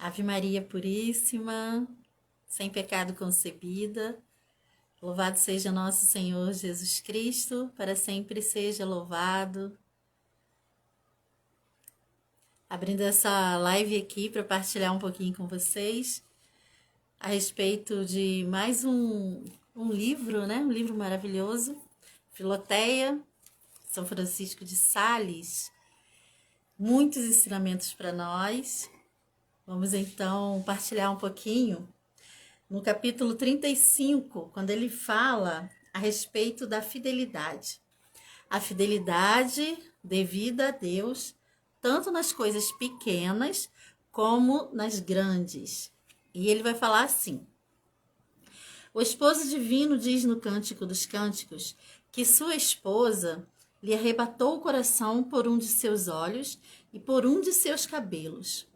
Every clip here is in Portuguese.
Ave Maria Puríssima, sem pecado concebida, louvado seja nosso Senhor Jesus Cristo, para sempre seja louvado. Abrindo essa live aqui para partilhar um pouquinho com vocês a respeito de mais um livro, né? Um livro maravilhoso, Filoteia, São Francisco de Sales. Muitos ensinamentos para nós. Vamos então partilhar um pouquinho no capítulo 35, quando ele fala a respeito da fidelidade. A fidelidade devida a Deus, tanto nas coisas pequenas como nas grandes. E ele vai falar assim: o esposo divino diz no Cântico dos Cânticos que sua esposa lhe arrebatou o coração por um de seus olhos e por um de seus cabelos.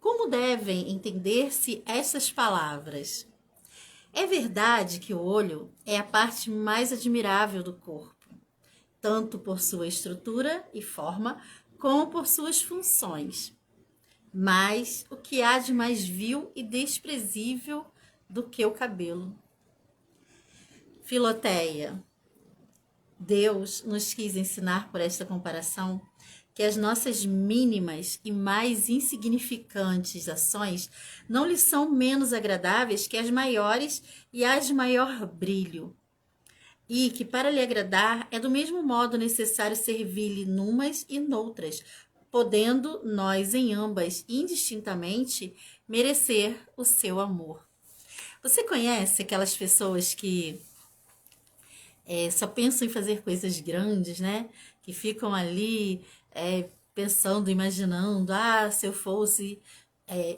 Como devem entender-se estas palavras? É verdade que o olho é a parte mais admirável do corpo, tanto por sua estrutura e forma, como por suas funções. Mas o que há de mais vil e desprezível do que o cabelo? Filoteia, Deus nos quis ensinar por esta comparação que as nossas mínimas e mais insignificantes ações não lhe são menos agradáveis que as maiores e as de maior brilho. E que para lhe agradar é do mesmo modo necessário servir-lhe numas e noutras, podendo nós em ambas, indistintamente, merecer o seu amor. Você conhece aquelas pessoas que só pensam em fazer coisas grandes, né? Que ficam ali pensando, imaginando, se eu fosse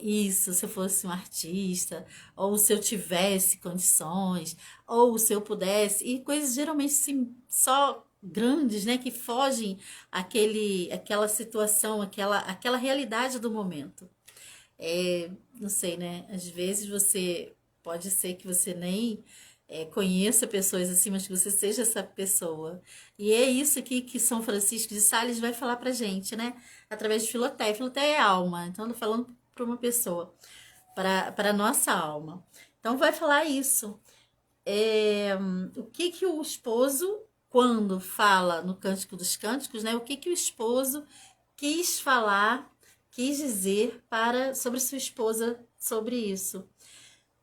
isso, se eu fosse um artista, ou se eu tivesse condições, ou se eu pudesse, e coisas geralmente assim, só grandes, né? Que fogem aquela situação, aquela realidade do momento. Não sei, né? Às vezes pode ser que você nem conheça pessoas assim, mas que você seja essa pessoa. E é isso aqui que São Francisco de Sales vai falar pra gente, né? Através de Filoteia. Filoteia é alma, então eu tô falando para uma pessoa, para a nossa alma. Então vai falar isso. O que o esposo, quando fala no Cântico dos Cânticos, né? O que o esposo quis falar, quis dizer sobre sua esposa sobre isso?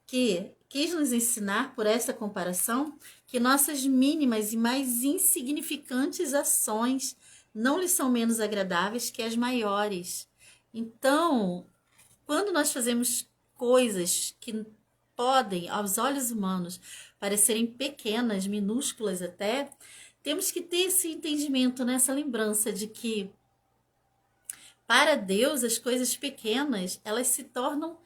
Que quis nos ensinar por essa comparação que nossas mínimas e mais insignificantes ações não lhe são menos agradáveis que as maiores. Então, quando nós fazemos coisas que podem, aos olhos humanos, parecerem pequenas, minúsculas até, temos que ter esse entendimento, né? Essa lembrança de que para Deus as coisas pequenas, elas se tornam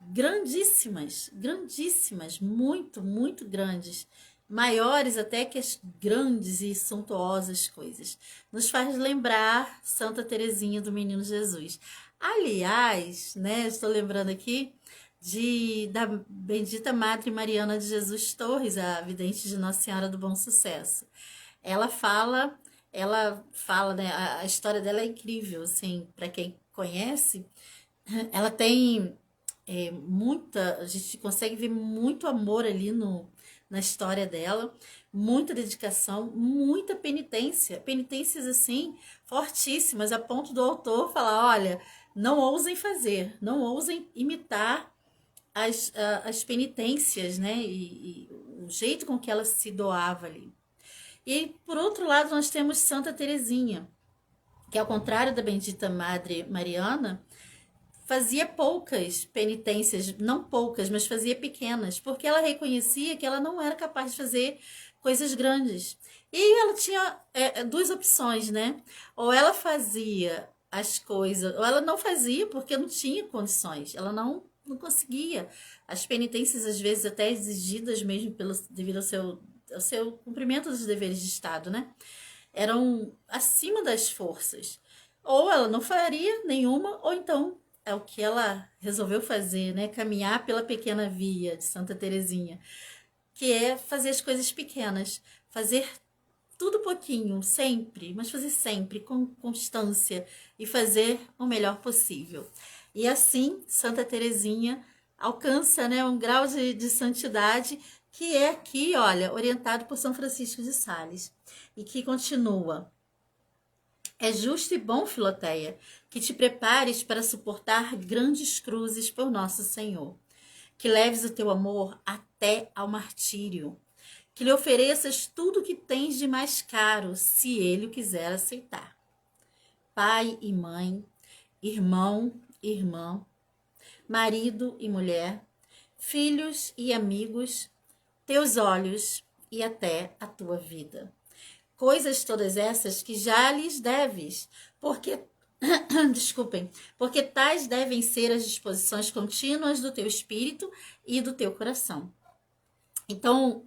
grandíssimas, grandíssimas, muito, muito grandes, maiores até que as grandes e suntuosas coisas. Nos faz lembrar Santa Teresinha do Menino Jesus. Aliás, né, estou lembrando aqui da bendita Madre Mariana de Jesus Torres, a vidente de Nossa Senhora do Bom Sucesso. Ela fala, né, a história dela é incrível, assim, para quem conhece. Ela tem a gente consegue ver muito amor ali na história dela, muita dedicação, muita penitência, penitências assim fortíssimas, a ponto do autor falar: olha, não ousem fazer, não ousem imitar as penitências, né? E o jeito com que ela se doava ali. E por outro lado, nós temos Santa Teresinha, que ao contrário da bendita Madre Mariana, fazia poucas penitências, não poucas, mas fazia pequenas, porque ela reconhecia que ela não era capaz de fazer coisas grandes. E ela tinha duas opções, né? Ou ela fazia as coisas, ou ela não fazia porque não tinha condições, ela não conseguia. As penitências, às vezes, até exigidas mesmo devido ao seu cumprimento dos deveres de Estado, né? Eram acima das forças. Ou ela não faria nenhuma, ou então é o que ela resolveu fazer, né? Caminhar pela pequena via de Santa Teresinha, que é fazer as coisas pequenas, fazer tudo pouquinho, sempre, mas fazer sempre com constância e fazer o melhor possível. E assim, Santa Teresinha alcança, né, um grau de santidade que é aqui, olha, orientado por São Francisco de Sales. E que continua. É justo e bom, Filoteia, que te prepares para suportar grandes cruzes por nosso Senhor, que leves o teu amor até ao martírio, que lhe ofereças tudo o que tens de mais caro, se ele o quiser aceitar. Pai e mãe, irmão e irmã, marido e mulher, filhos e amigos, teus olhos e até a tua vida. Coisas todas essas que já lhes deves, porque desculpem, porque tais devem ser as disposições contínuas do teu espírito e do teu coração. Então,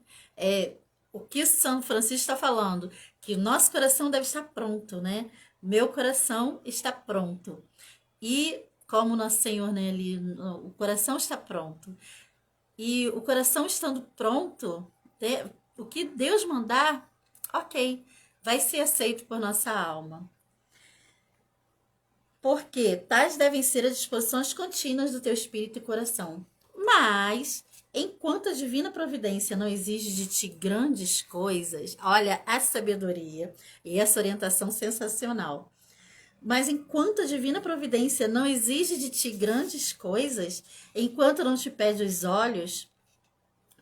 o que São Francisco está falando? Que o nosso coração deve estar pronto, né? Meu coração está pronto. E como nosso Senhor, né, ali, o coração está pronto. E o coração estando pronto, o que Deus mandar, ok, vai ser aceito por nossa alma. Porque tais devem ser as disposições contínuas do teu espírito e coração. Mas, enquanto a divina providência não exige de ti grandes coisas, olha a sabedoria e essa orientação sensacional. Mas enquanto a divina providência não exige de ti grandes coisas, enquanto não te pede os olhos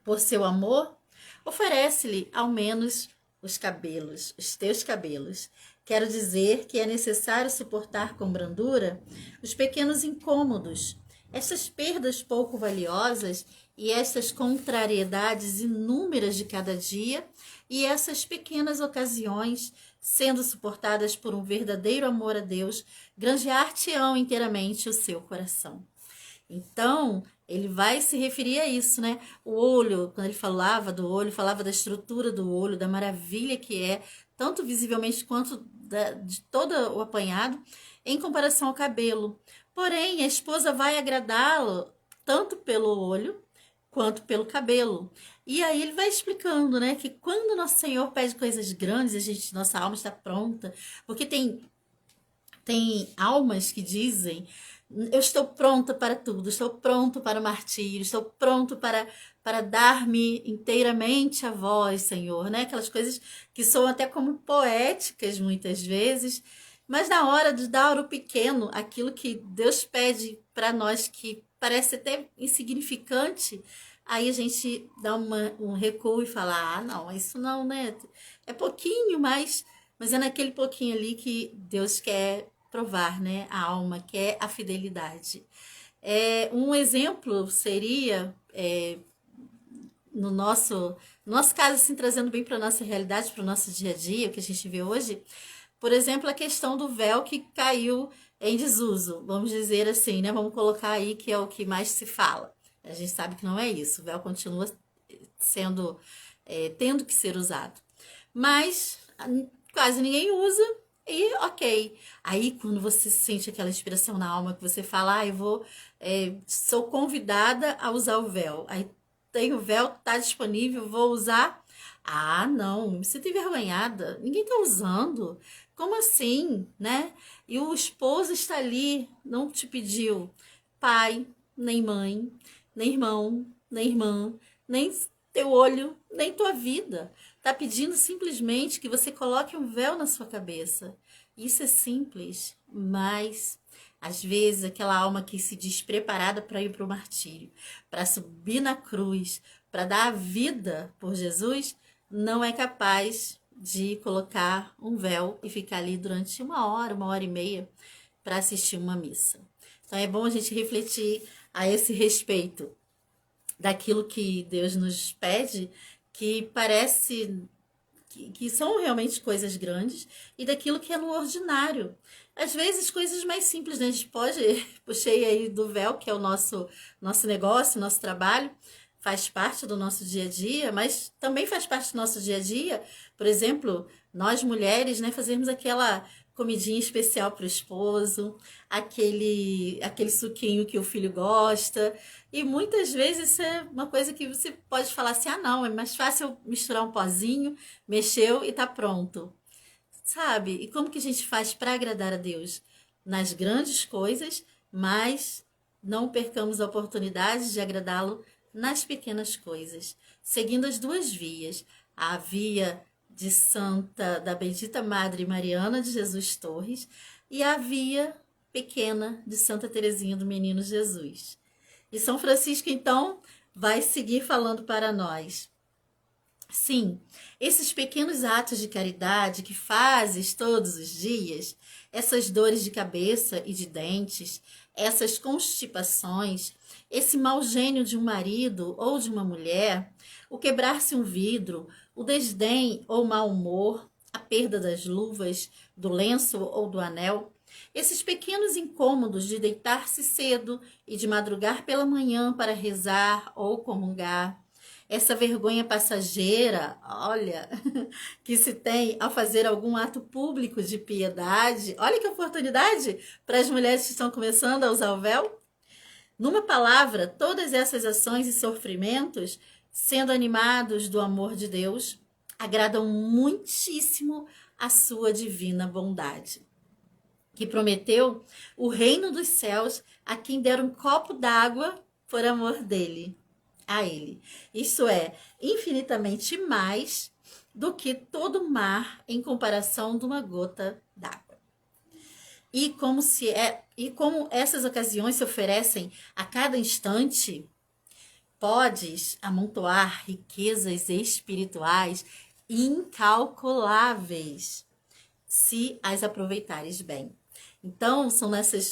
por seu amor, oferece-lhe ao menos os cabelos, os teus cabelos. Quero dizer que é necessário suportar com brandura os pequenos incômodos, essas perdas pouco valiosas e essas contrariedades inúmeras de cada dia, e essas pequenas ocasiões, sendo suportadas por um verdadeiro amor a Deus, granjear-te-ão inteiramente o seu coração. Então, ele vai se referir a isso, né? O olho, quando ele falava do olho, falava da estrutura do olho, da maravilha que é, tanto visivelmente quanto de todo o apanhado, em comparação ao cabelo. Porém, a esposa vai agradá-lo tanto pelo olho quanto pelo cabelo. E aí ele vai explicando, né, que quando nosso Senhor pede coisas grandes, nossa alma está pronta, porque tem almas que dizem: eu estou pronta para tudo, estou pronto para o martírio, estou pronto para dar-me inteiramente a vós, Senhor, né? Aquelas coisas que são até como poéticas muitas vezes, mas na hora de dar o pequeno, aquilo que Deus pede para nós que parece até insignificante, aí a gente dá um recuo e fala: ah, não, isso não, né? É pouquinho, mas é naquele pouquinho ali que Deus quer provar, né, a alma, que é a fidelidade. Um exemplo seria, no nosso caso, assim, trazendo bem para a nossa realidade, para o nosso dia a dia, o que a gente vê hoje, por exemplo, a questão do véu que caiu em desuso, vamos dizer assim, né? Vamos colocar aí que é o que mais se fala. A gente sabe que não é isso, o véu continua sendo, tendo que ser usado. Mas quase ninguém usa, e ok. Aí quando você sente aquela inspiração na alma, que você fala: ah, sou convidada a usar o véu. Aí tem o véu, tá disponível, vou usar. Ah, não, me sinto envergonhada. Ninguém tá usando. Como assim, né? E o esposo está ali, não te pediu pai, nem mãe, nem irmão, nem irmã, nem teu olho, nem tua vida. Tá pedindo simplesmente que você coloque um véu na sua cabeça. Isso é simples, mas às vezes aquela alma que se diz preparada para ir para o martírio, para subir na cruz, para dar a vida por Jesus, não é capaz de colocar um véu e ficar ali durante 1 hora e meia para assistir uma missa. Então é bom a gente refletir a esse respeito daquilo que Deus nos pede, que parece que são realmente coisas grandes, e daquilo que é no ordinário. Às vezes, coisas mais simples, né? A gente pode, puxei aí do véu, que é o nosso negócio, nosso trabalho, faz parte do nosso dia a dia, mas também faz parte do nosso dia a dia, por exemplo, nós mulheres, né, fazermos aquela comidinha especial para o esposo, aquele suquinho que o filho gosta. E muitas vezes isso é uma coisa que você pode falar assim: ah, não, é mais fácil misturar um pozinho, mexeu e tá pronto. Sabe? E como que a gente faz para agradar a Deus? Nas grandes coisas mas não percamos a oportunidade de agradá-lo nas pequenas coisas, seguindo as duas vias, a via de Santa, da Bendita Madre Mariana de Jesus Torres e a via pequena de Santa Teresinha do Menino Jesus. E São Francisco, então, vai seguir falando para nós. Sim, esses pequenos atos de caridade que fazes todos os dias, essas dores de cabeça e de dentes, essas constipações, esse mau gênio de um marido ou de uma mulher, o quebrar-se um vidro, o desdém ou mau humor, a perda das luvas, do lenço ou do anel, esses pequenos incômodos de deitar-se cedo e de madrugar pela manhã para rezar ou comungar, essa vergonha passageira, olha, que se tem ao fazer algum ato público de piedade. Olha que oportunidade para as mulheres que estão começando a usar o véu. Numa palavra, todas essas ações e sofrimentos, sendo animados do amor de Deus, agradam muitíssimo a sua divina bondade, que prometeu o reino dos céus a quem der um copo d'água por amor dele. A ele. Isso é infinitamente mais do que todo o mar em comparação de uma gota d'água. E como essas ocasiões se oferecem a cada instante, podes amontoar riquezas espirituais incalculáveis se as aproveitares bem. Então, são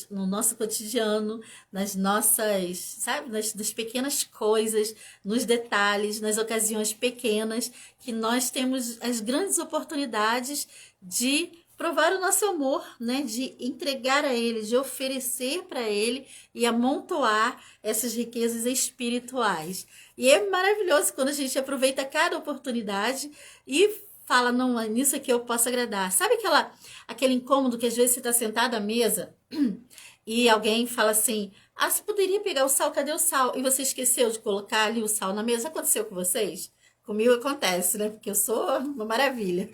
no nosso cotidiano, nas nossas, sabe, nas pequenas coisas, nos detalhes, nas ocasiões pequenas, que nós temos as grandes oportunidades de provar o nosso amor, né? De entregar a Ele, de oferecer para Ele e amontoar essas riquezas espirituais. E é maravilhoso quando a gente aproveita cada oportunidade e fala, não, nisso aqui eu posso agradar. Sabe aquele incômodo que às vezes você está sentado à mesa e alguém fala assim, você poderia pegar o sal, cadê o sal? E você esqueceu de colocar ali o sal na mesa. Aconteceu com vocês? Comigo acontece, né? Porque eu sou uma maravilha.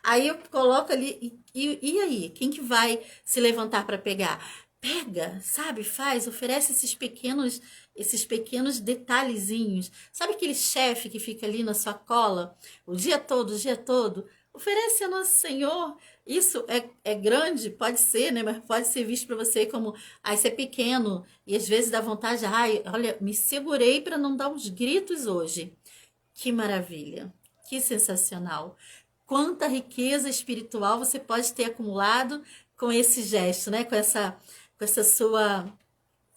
Aí eu coloco ali, e aí? Quem que vai se levantar para pegar? Pega, sabe? Oferece esses pequenos detalhezinhos. Sabe aquele chefe que fica ali na sua cola o dia todo, o dia todo? Oferece a Nosso Senhor. Isso é grande, pode ser, né? Mas pode ser visto para você como, isso é pequeno. E às vezes dá vontade, olha, me segurei para não dar uns gritos hoje. Que maravilha, que sensacional. Quanta riqueza espiritual você pode ter acumulado com esse gesto, né? Com essa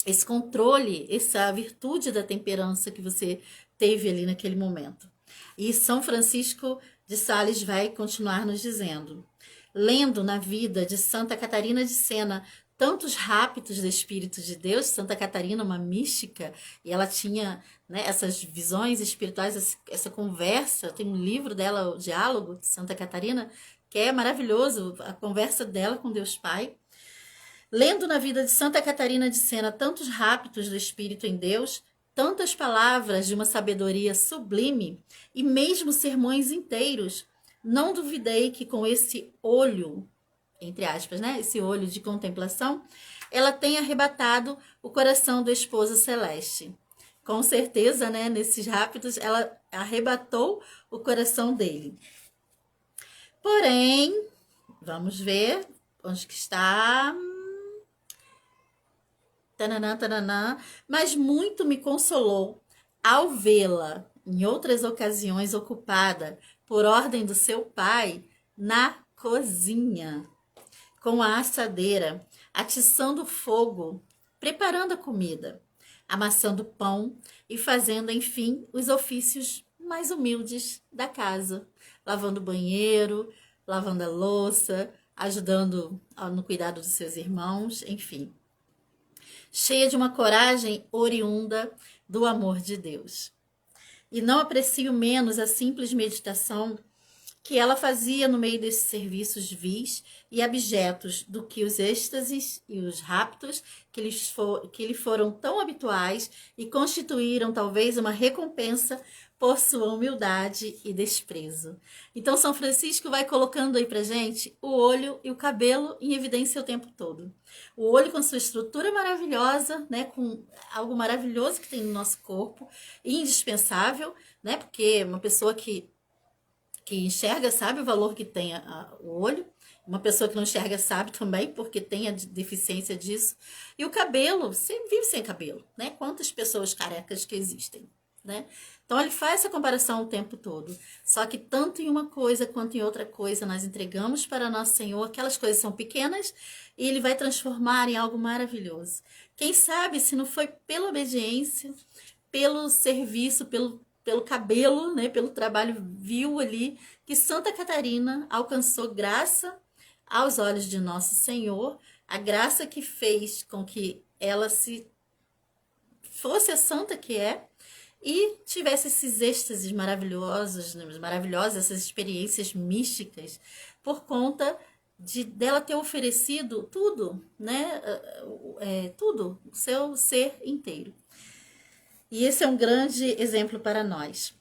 esse controle, essa virtude da temperança que você teve ali naquele momento. E São Francisco de Sales vai continuar nos dizendo, lendo na vida de Santa Catarina de Sena tantos raptos do Espírito de Deus. Santa Catarina, uma mística, e ela tinha, né, essas visões espirituais, essa conversa. Tem um livro dela, o Diálogo de Santa Catarina, que é maravilhoso, a conversa dela com Deus Pai. Lendo na vida de Santa Catarina de Sena tantos raptos do Espírito em Deus, tantas palavras de uma sabedoria sublime e mesmo sermões inteiros, não duvidei que com esse olho, entre aspas, né, esse olho de contemplação, ela tenha arrebatado o coração do esposo celeste. Com certeza, né, nesses raptos, ela arrebatou o coração dele. Porém, vamos ver onde que está. Tananã, tananã, mas muito me consolou ao vê-la, em outras ocasiões, ocupada, por ordem do seu pai, na cozinha, com a assadeira, atiçando fogo, preparando a comida, amassando pão e fazendo, enfim, os ofícios mais humildes da casa, lavando o banheiro, lavando a louça, ajudando no cuidado dos seus irmãos, enfim, cheia de uma coragem oriunda do amor de Deus. E não aprecio menos a simples meditação que ela fazia no meio desses serviços vis e abjetos do que os êxtases e os raptos que lhe foram tão habituais e constituíram talvez uma recompensa por sua humildade e desprezo. Então, São Francisco vai colocando aí pra gente o olho e o cabelo em evidência o tempo todo. O olho com sua estrutura maravilhosa, né, com algo maravilhoso que tem no nosso corpo, indispensável, né, porque uma pessoa que enxerga sabe o valor que tem o olho. Uma pessoa que não enxerga sabe também, porque tem a deficiência disso. E o cabelo, você vive sem cabelo, né? Quantas pessoas carecas que existem, né? Então ele faz essa comparação o tempo todo. Só que tanto em uma coisa quanto em outra coisa nós entregamos para nosso Senhor. Aquelas coisas são pequenas e Ele vai transformar em algo maravilhoso. Quem sabe se não foi pela obediência, pelo serviço, pelo cabelo, né? Pelo trabalho vil ali, que Santa Catarina alcançou graça aos olhos de nosso Senhor, a graça que fez com que ela se fosse a santa que é e tivesse esses êxtases maravilhosos, né, essas experiências místicas, por conta dela ter oferecido tudo, né? Tudo, o seu ser inteiro. E esse é um grande exemplo para nós.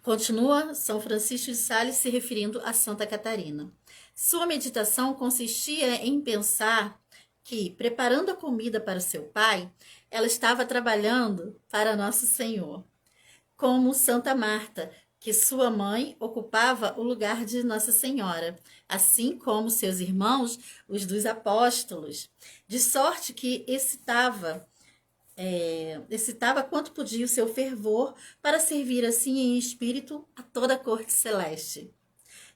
Continua São Francisco de Sales se referindo a Santa Catarina. Sua meditação consistia em pensar que, preparando a comida para seu pai, ela estava trabalhando para Nosso Senhor. Como Santa Marta, que sua mãe ocupava o lugar de Nossa Senhora, assim como seus irmãos, os dos apóstolos, de sorte que excitava quanto podia o seu fervor para servir assim em espírito a toda a corte celeste.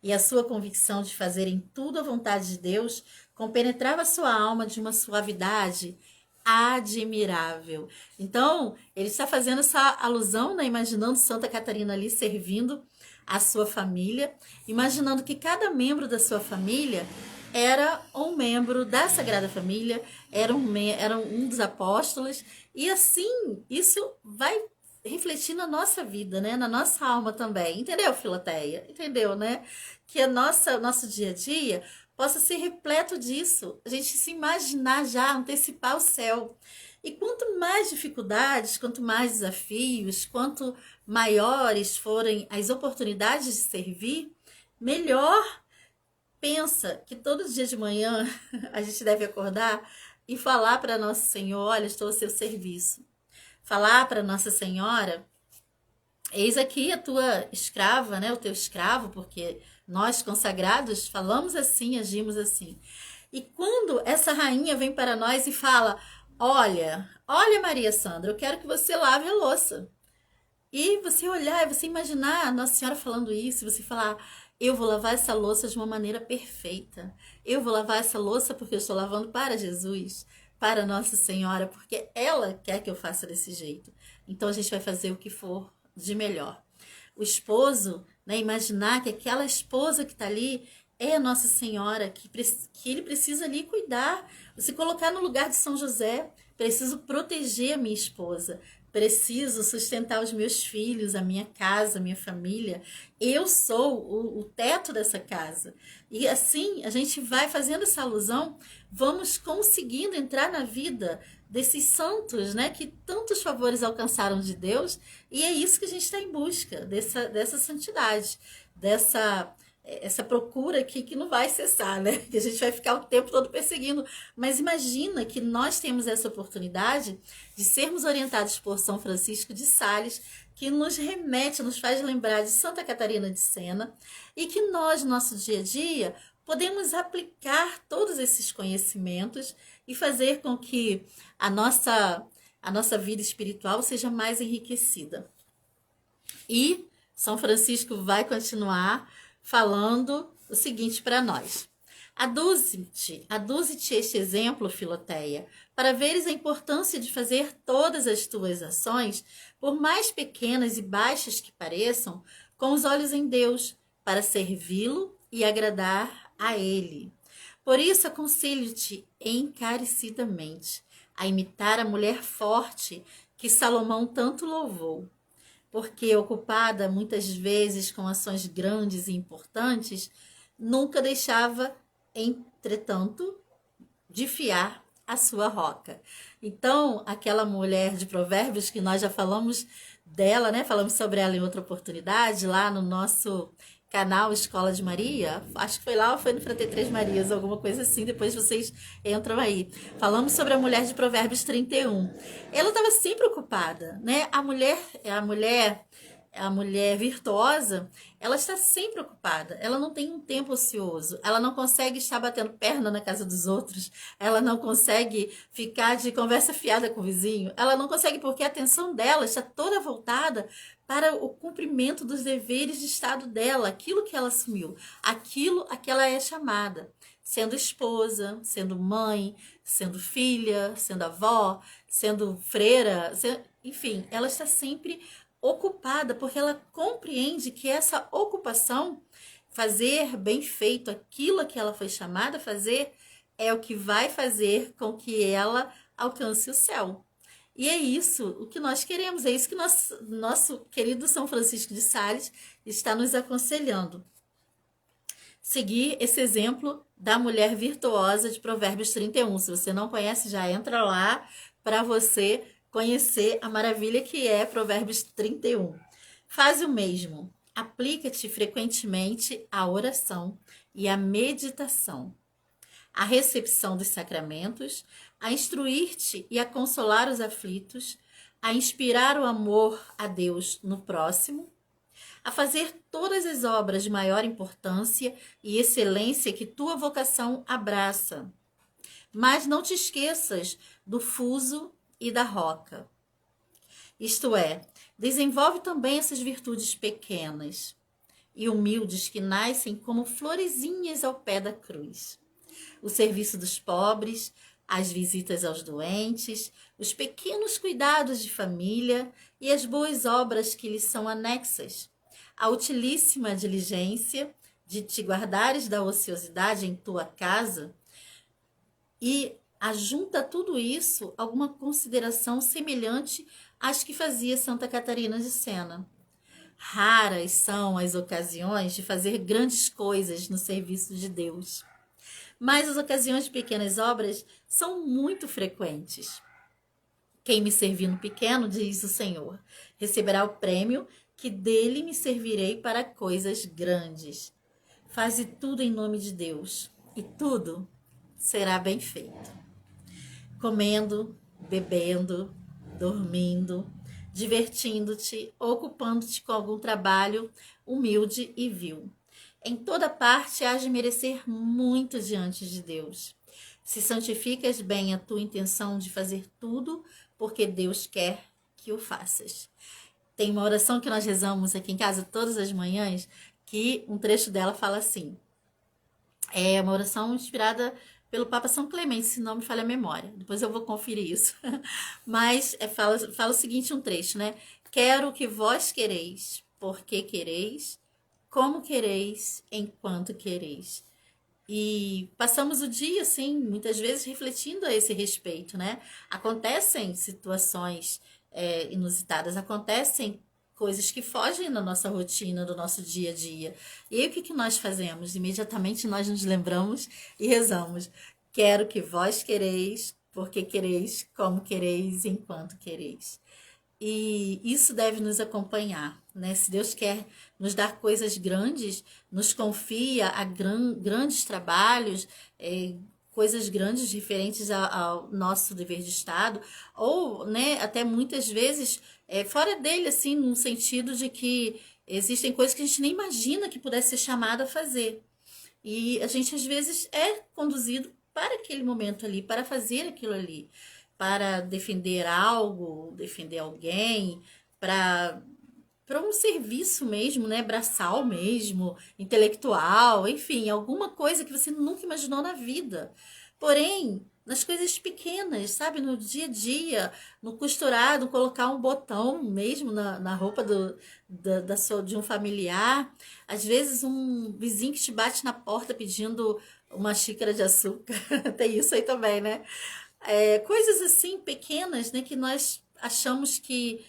E a sua convicção de fazer em tudo a vontade de Deus compenetrava sua alma de uma suavidade admirável. Então, ele está fazendo essa alusão, né? Imaginando Santa Catarina ali servindo a sua família, imaginando que cada membro da sua família era um membro da Sagrada Família, era um dos apóstolos, e assim, isso vai refletir na nossa vida, né? Na nossa alma também. Entendeu, Filoteia? Entendeu, né? Que nosso dia a dia possa ser repleto disso. A gente se imaginar já, antecipar o céu. E quanto mais dificuldades, quanto mais desafios, quanto maiores forem as oportunidades de servir, melhor. Pensa que todo dia de manhã a gente deve acordar e falar para Nosso Senhor: olha, estou ao seu serviço. Falar para Nossa Senhora: eis aqui a tua escrava, né? O teu escravo, porque nós consagrados falamos assim, agimos assim. E quando essa rainha vem para nós e fala: olha, Maria Sandra, eu quero que você lave a louça. E você olhar, e você imaginar a Nossa Senhora falando isso, e você falar: eu vou lavar essa louça de uma maneira perfeita. Eu vou lavar essa louça porque eu estou lavando para Jesus, para Nossa Senhora, porque ela quer que eu faça desse jeito. Então a gente vai fazer o que for de melhor. O esposo, né, imaginar que aquela esposa que está ali é a Nossa Senhora, que ele precisa ali cuidar, se colocar no lugar de São José. Preciso proteger a minha esposa, preciso sustentar os meus filhos, a minha casa, a minha família. Eu sou o teto dessa casa. E assim, a gente vai fazendo essa alusão, vamos conseguindo entrar na vida desses santos, né, que tantos favores alcançaram de Deus, e é isso que a gente está em busca, dessa santidade, essa procura aqui que não vai cessar, né? Que a gente vai ficar o tempo todo perseguindo. Mas imagina que nós temos essa oportunidade de sermos orientados por São Francisco de Sales, que nos remete, nos faz lembrar de Santa Catarina de Sena, e que nós, no nosso dia a dia, podemos aplicar todos esses conhecimentos e fazer com que a nossa vida espiritual seja mais enriquecida. E São Francisco vai continuar falando o seguinte para nós: aduze-te este exemplo, Filoteia, para veres a importância de fazer todas as tuas ações, por mais pequenas e baixas que pareçam, com os olhos em Deus, para servi-lo e agradar a Ele. Por isso aconselho-te encarecidamente a imitar a mulher forte que Salomão tanto louvou, porque ocupada muitas vezes com ações grandes e importantes, nunca deixava, entretanto, de fiar a sua roca. Então, aquela mulher de Provérbios que nós já falamos dela, né? Falamos sobre ela em outra oportunidade, lá no nosso canal Escola de Maria. Acho que foi lá ou foi no Frater Três Marias, alguma coisa assim. Depois vocês entram aí. Falamos sobre a mulher de Provérbios 31. Ela estava sempre ocupada, né? A mulher virtuosa, ela está sempre ocupada, ela não tem um tempo ocioso, ela não consegue estar batendo perna na casa dos outros, ela não consegue ficar de conversa fiada com o vizinho, ela não consegue porque a atenção dela está toda voltada para o cumprimento dos deveres de estado dela, aquilo que ela assumiu, aquilo a que ela é chamada, sendo esposa, sendo mãe, sendo filha, sendo avó, sendo freira, enfim, ela está sempre ocupada, porque ela compreende que essa ocupação, fazer bem feito aquilo que ela foi chamada a fazer, é o que vai fazer com que ela alcance o céu. E é isso o que nós queremos, é isso que nosso querido São Francisco de Sales está nos aconselhando. Seguir esse exemplo da mulher virtuosa de Provérbios 31. Se você não conhece, já entra lá para você conhecer a maravilha que é Provérbios 31. Faz o mesmo. Aplica-te frequentemente à oração e à meditação, à recepção dos sacramentos, a instruir-te e a consolar os aflitos, a inspirar o amor a Deus no próximo, a fazer todas as obras de maior importância e excelência que tua vocação abraça. Mas não te esqueças do fuso e da roca. Isto é, desenvolve também essas virtudes pequenas e humildes que nascem como florezinhas ao pé da cruz. O serviço dos pobres, as visitas aos doentes, os pequenos cuidados de família e as boas obras que lhes são anexas. A utilíssima diligência de te guardares da ociosidade em tua casa e ajunta a tudo isso alguma consideração semelhante às que fazia Santa Catarina de Sena. Raras são as ocasiões de fazer grandes coisas no serviço de Deus, mas as ocasiões de pequenas obras são muito frequentes. Quem me servir no pequeno, diz o Senhor, receberá o prêmio que dele me servirei para coisas grandes. Faze tudo em nome de Deus e tudo será bem feito. Comendo, bebendo, dormindo, divertindo-te, ocupando-te com algum trabalho humilde e vil. Em toda parte hás de merecer muito diante de Deus. Se santificas bem a tua intenção de fazer tudo, porque Deus quer que o faças. Tem uma oração que nós rezamos aqui em casa todas as manhãs, que um trecho dela fala assim. É uma oração inspirada pelo Papa São Clemente, se não me falha a memória. Depois eu vou conferir isso. Mas fala o seguinte, um trecho, né? Quero que vós quereis, porque quereis, como quereis, enquanto quereis. E passamos o dia, assim, muitas vezes refletindo a esse respeito, né? Acontecem situações inusitadas, acontecem coisas que fogem da nossa rotina, do nosso dia a dia. E aí o que nós fazemos? Imediatamente nós nos lembramos e rezamos. Quero que vós quereis, porque quereis, como quereis, enquanto quereis. E isso deve nos acompanhar, né? Se Deus quer nos dar coisas grandes, nos confia a grandes trabalhos, coisas grandes referentes ao nosso dever de Estado, ou, né, até muitas vezes fora dele, assim, no sentido de que existem coisas que a gente nem imagina que pudesse ser chamado a fazer. E a gente, às vezes, é conduzido para aquele momento ali, para fazer aquilo ali, para defender algo, defender alguém, para um serviço mesmo, né, braçal mesmo, intelectual, enfim, alguma coisa que você nunca imaginou na vida. Porém, nas coisas pequenas, sabe, no dia a dia, no costurar, no colocar um botão mesmo na roupa de um familiar, às vezes um vizinho que te bate na porta pedindo uma xícara de açúcar, tem isso aí também, né? Coisas assim pequenas, né, que nós achamos que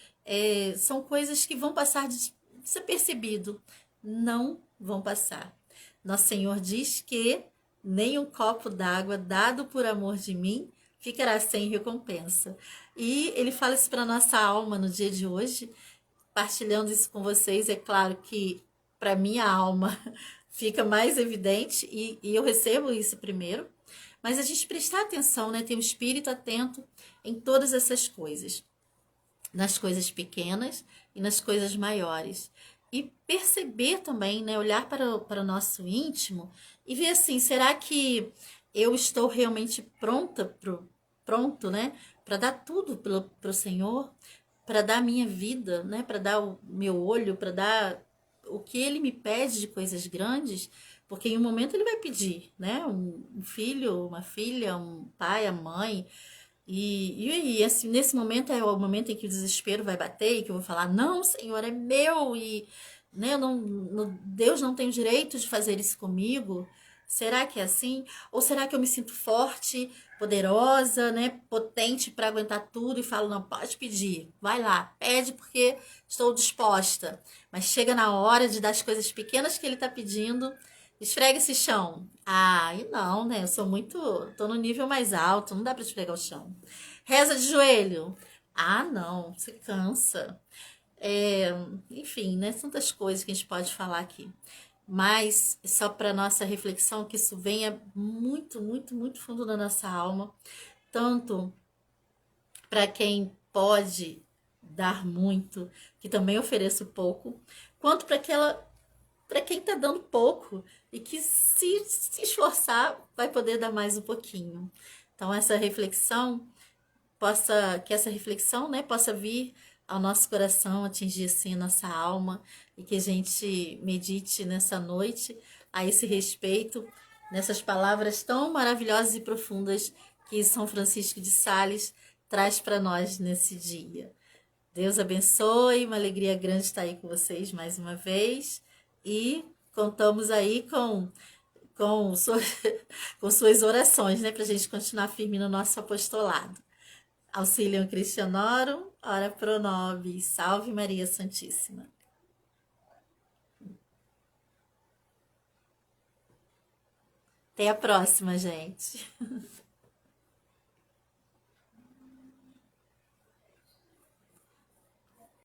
são coisas que vão passar desapercebido. Não vão passar. Nosso Senhor diz que nem um copo d'água dado por amor de mim ficará sem recompensa. E ele fala isso para nossa alma no dia de hoje, partilhando isso com vocês, é claro que para minha alma fica mais evidente e eu recebo isso primeiro. Mas a gente prestar atenção, né? Ter o espírito atento em todas essas coisas, nas coisas pequenas e nas coisas maiores. E perceber também, né? Olhar para o nosso íntimo e ver assim, será que eu estou realmente pronto, né? Para dar tudo para o Senhor, para dar a minha vida, né? Para dar o meu olho, para dar o que ele me pede de coisas grandes, porque em um momento ele vai pedir, né? Um filho, uma filha, um pai, a mãe. E assim, nesse momento é o momento em que o desespero vai bater e que eu vou falar, não, Senhor, é meu e né, Deus não tem o direito de fazer isso comigo. Será que é assim? Ou será que eu me sinto forte, poderosa, né, potente para aguentar tudo e falo, não, pode pedir, vai lá, pede porque estou disposta. Mas chega na hora de dar as coisas pequenas que ele está pedindo, esfrega esse chão. Ah, e não, né? Eu sou muito. Tô no nível mais alto, não dá pra esfregar o chão. Reza de joelho. Ah, não, você cansa. É, enfim, né? Tantas coisas que a gente pode falar aqui. Mas, só para nossa reflexão, que isso venha muito, muito, muito fundo da nossa alma. Tanto para quem pode dar muito, que também ofereço pouco, quanto para quem está dando pouco e que se esforçar vai poder dar mais um pouquinho. Então que essa reflexão, né, possa vir ao nosso coração, atingir assim a nossa alma e que a gente medite nessa noite a esse respeito, nessas palavras tão maravilhosas e profundas que São Francisco de Sales traz para nós nesse dia. Deus abençoe, uma alegria grande estar aí com vocês mais uma vez e contamos aí com, suas, com suas orações, né, para a gente continuar firme no nosso apostolado. Auxilium Christianorum, ora pro nobis, salve Maria Santíssima. Até a próxima, gente.